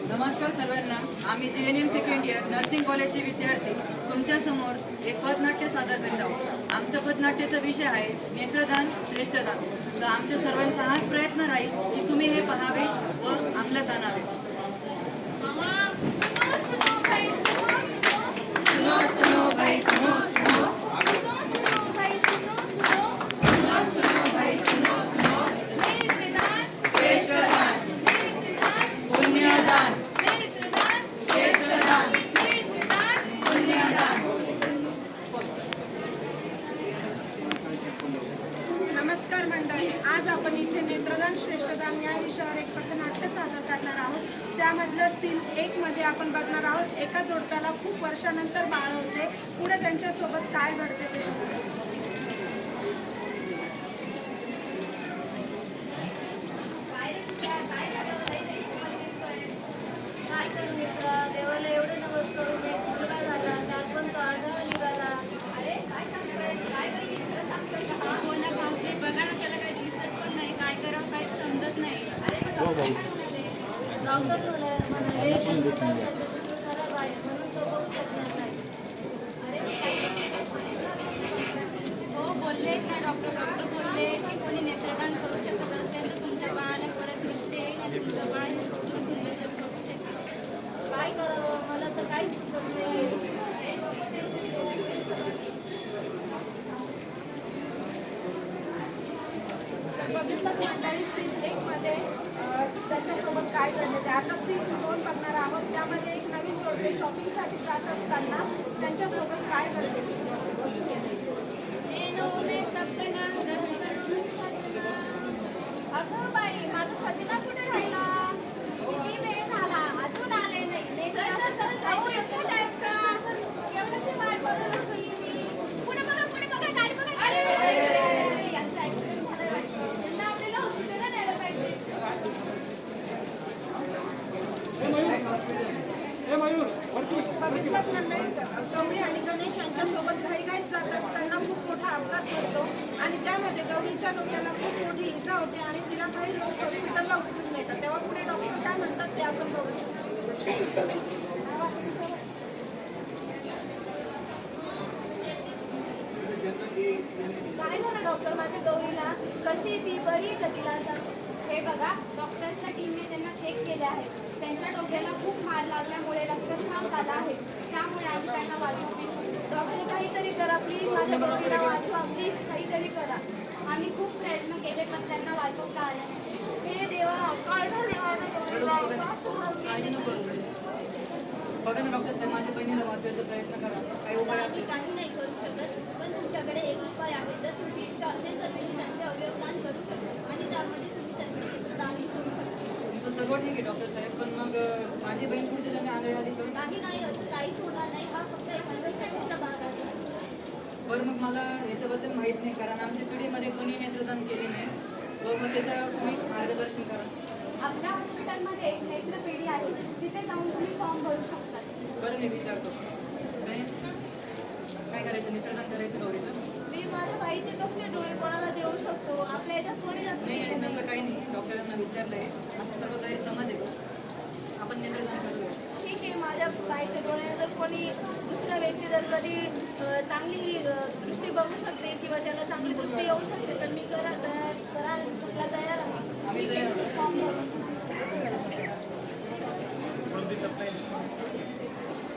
नमस्कार सर्वांना. आम्ही JNM सेकंड इयर नर्सिंग कॉलेजचे विद्यार्थी तुमच्यासमोर एक पथनाट्य सादर करीत आहोत. आमचं पथनाट्याचा विषय आहे नेत्रदान श्रेष्ठदान. तर आमच्या सर्वांचा हाच प्रयत्न राहील की तुम्ही हे पाहावे व अंमलात आणावे. सुनो सुनो भाई सुनो सुनो, श्रेष्ठदान पुण्यदान, श्रेष्ठदान पुण्यदान. नमस्कार मंडळी, आज आपण इथे नेत्रदान श्रेष्ठदान या विषयावर एक पथनाट्य सादर करणार आहोत. त्यामधलं सीन 1 मध्ये आपण बघणार आहोत. एका जोडप्याला खूप वर्षानंतर बाळ होते. पुढे त्यांच्यासोबत काय घडते ते बघूया. काय करू मित्रा, देवाला एवढे नवस करून एक मुलगा झाला, त्यात पण तो आढळ निघाला. अरे काय सांगतोय, काय बाई खरं सांगतोय का? हो ना भाऊजी, बघा ना त्याला काही दिसत पण नाही, काय करावं काही समजत नाही. अरे डॉक्टर म्हणाले खराब आहे म्हणून तो बघू शकणार नाही. हो बोलले ना डॉक्टर बोलले की कोणी नेत्रदान करू शकत असेल तर तुमच्या बाळाला परत दिसते आणि तुमचं बाळ काय करावं, मला तर काहीच सुचत नाही. बघितलं मंडळी सीन 1 मध्ये त्याच्यासोबत काय घडले ते. आता सीन 2 बघणार आहोत. त्यामध्ये एक नवीन जोडपे शॉपिंगसाठी जात असताना त्यांच्यासोबत काय घडले. अगं बाई, माझा सजना कुठे राहिला? किती वेळ झाला अजून आले नाही. बघितलंच मंडळी, गौरी आणि गणेश यांच्यासोबत घाईघाईत जात असताना खूप मोठा अपघात घडतो आणि त्यामध्ये गौरीच्या डोक्याला खूप मोठी इजा होते आणि तिला काही लोक हॉस्पिटलला उचलून नेतात. तेव्हा पुढे डॉक्टर काय म्हणतात ते आपण बघू शकतो. काय झालं डॉक्टर माझ्या गौरीला? कशी ती बरी का तिला? हे बघा, डॉक्टरच्या टीमने त्यांना चेक केले आहे. त्यांच्या डोक्याला खूप मार लागल्यामुळे रक्तस्राव झाला आहे. त्यामुळे आम्ही त्यांना वाचवू. डॉक्टर काहीतरी करा प्लीज, माझ्या गौरीला वाचवा प्लीज, काहीतरी करा. आम्ही खूप प्रयत्न केले पण त्यांना वाचवता आले नाही. हे देवा, काय झाले माझ्या गौरीला? बघा ना डॉक्टर साहेब, माझ्या बहिणीला वाचवायचा प्रयत्न करा. काही उपाय आम्ही असेल काही नाही करू शकत, पण तुमच्याकडे एक उपाय आहे. जर तुम्ही इष्ट असेल तर तुम्ही त्यांचे अवयव दान करू शकता आणि त्यामध्ये तुम्ही त्यांचे नेत्रदानही करू शकता. तुमचं सर्व ठीक आहे डॉक्टर साहेब, पण मग माझी बहीण पुढच्या जणी आंधळी आली तर? काही नाही, असं काहीच होणार नाही. हा फक्त एक अंधश्रद्धेचा भाग आहे. बरं, मग मला याच्याबद्दल माहीत नाही, कारण आमच्या पिढीमध्ये कोणी नेत्रदान केले नाही. व मग त्याचं तुम्ही मार्गदर्शन करा. आपल्या हॉस्पिटलमध्ये नेत्र पेढी आहे, तिथे जाऊन तुम्ही फॉर्म भरू शकता. बरं, मी विचारतो. काय करायचं? नेत्रदान करायचं गौरीचं? मी माझ्या बाईचे कसले डोळे कोणाला देऊ शकतो? आपल्या याच्यात कोणी जास्त नाही, तसं काही नाही. डॉक्टरांना विचारलंय, आता सर्व काही समज आहे. आपण नेत्रदान करूया. ठीक आहे, माझ्या बाईच्या डोळे जर कोणी दुसऱ्या व्यक्ती जर कधी चांगली दृष्टी बघू शकते किंवा त्याला चांगली दृष्टी येऊ शकते तर मी करायला तयार आहे. ठीक आहे, फॉर्म भरू.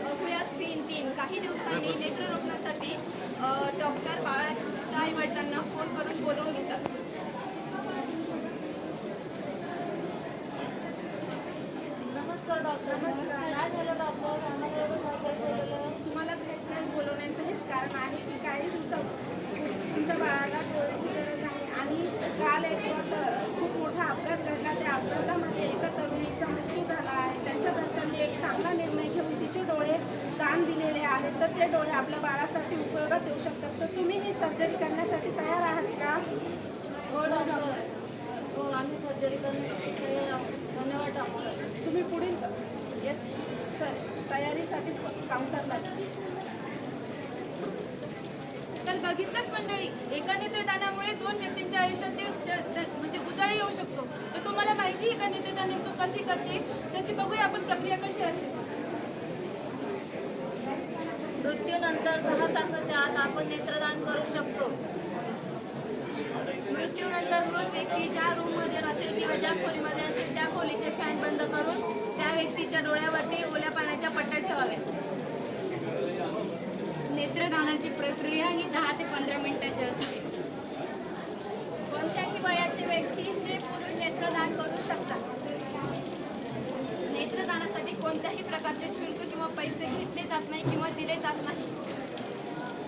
बघूया सीन 3. काही दिवसांनी नेत्ररोपणासाठी डॉक्टर बाळाच्या आई वडिलांना फोन करून बोलवून घेतात. नमस्कार डॉक्टर. काय झालं डॉक्टर? आम्हाला तुम्हाला भेटण्यास बोलवण्याचं हेच कारण आहे की काही दिवसात तुमच्या बाळाला डोळ्याची गरज आहे आणि काल एक खूप मोठा अपघात घडला. त्या अपघातामध्ये एका तरुणीचा मृत्यू झाला आहे. त्यांच्या घरच्यांनी एक चांगला निर्णय घेऊन तिचे डोळे दान दिलेले आहेत. तर ते डोळे आपल्या बाळासाठी उपयोगात येऊ शकतात. तर तुम्ही ही सर्जरी करण्यासाठी तयार आहात का? हो डॉक्टर, हो आम्ही सर्जरी करण्यासाठी धन्यवाद डॉक्टर. तुम्ही पुढील तयारीसाठी काउंटरला. तर बघितलंच मंडळी, एका नेत्रदानामुळे 2 व्यक्तींच्या आयुष्यात म्हणजे उजाळी येऊ शकतो. तर तुम्हाला ठिकाणी ते त्या नेमकं कशी करते त्याची बघूया आपण प्रक्रिया कशी असते. मृत्यूनंतर 6 तासाच्या आत आपण नेत्रदान करू शकतो. मृत्यूनंतर मृत व्यक्ती ज्या रूममध्ये असेल किंवा ज्या खोलीमध्ये असेल त्या खोलीचे फॅन बंद करून त्या व्यक्तीच्या डोळ्यावरती ओल्या पाण्याच्या पट्ट्या ठेवाव्या. नेत्रदानाची प्रक्रिया ही 10 ते 15 मिनिटाची असते. कोणत्याही वयाची व्यक्ती स्त्रीपुरुष नेत्रदान करू शकतात. नेत्रदानासाठी कोणत्याही प्रकारचे शुल्क किंवा पैसे घेतले जात नाही किंवा दिले जात नाही.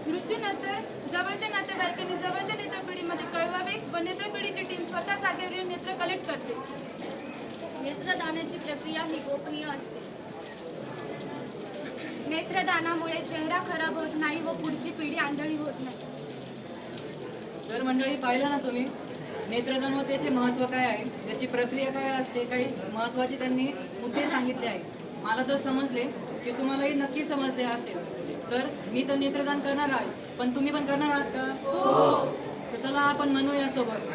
मृत्यूनंतर जवळच्या नातेवाईकांनी जवळच्या नेत्रपिढीमध्ये कळवावे व नेत्रपिढीची टीम स्वतः जागेवर येऊन नेत्र कलेक्ट करते. नेत्रदानाची प्रक्रिया ही गोपनीय असते. नेत्रदानामुळे चेहरा खराब होत नाही व पुढची पिढी आंधळी होत नाही. तर मंडळी पाहिलं ना तुम्ही नेत्रदान व त्याचे महत्त्व काय आहे, त्याची प्रक्रिया काय असते, काही महत्त्वाचे त्यांनी मुद्दे सांगितले आहे. मला तर समजले की तुम्हालाही नक्की समजले असेल. तर मी तर नेत्रदान करणार आहे, पण तुम्ही पण करणार आहात का? तर चला आपण म्हणूया सोबत,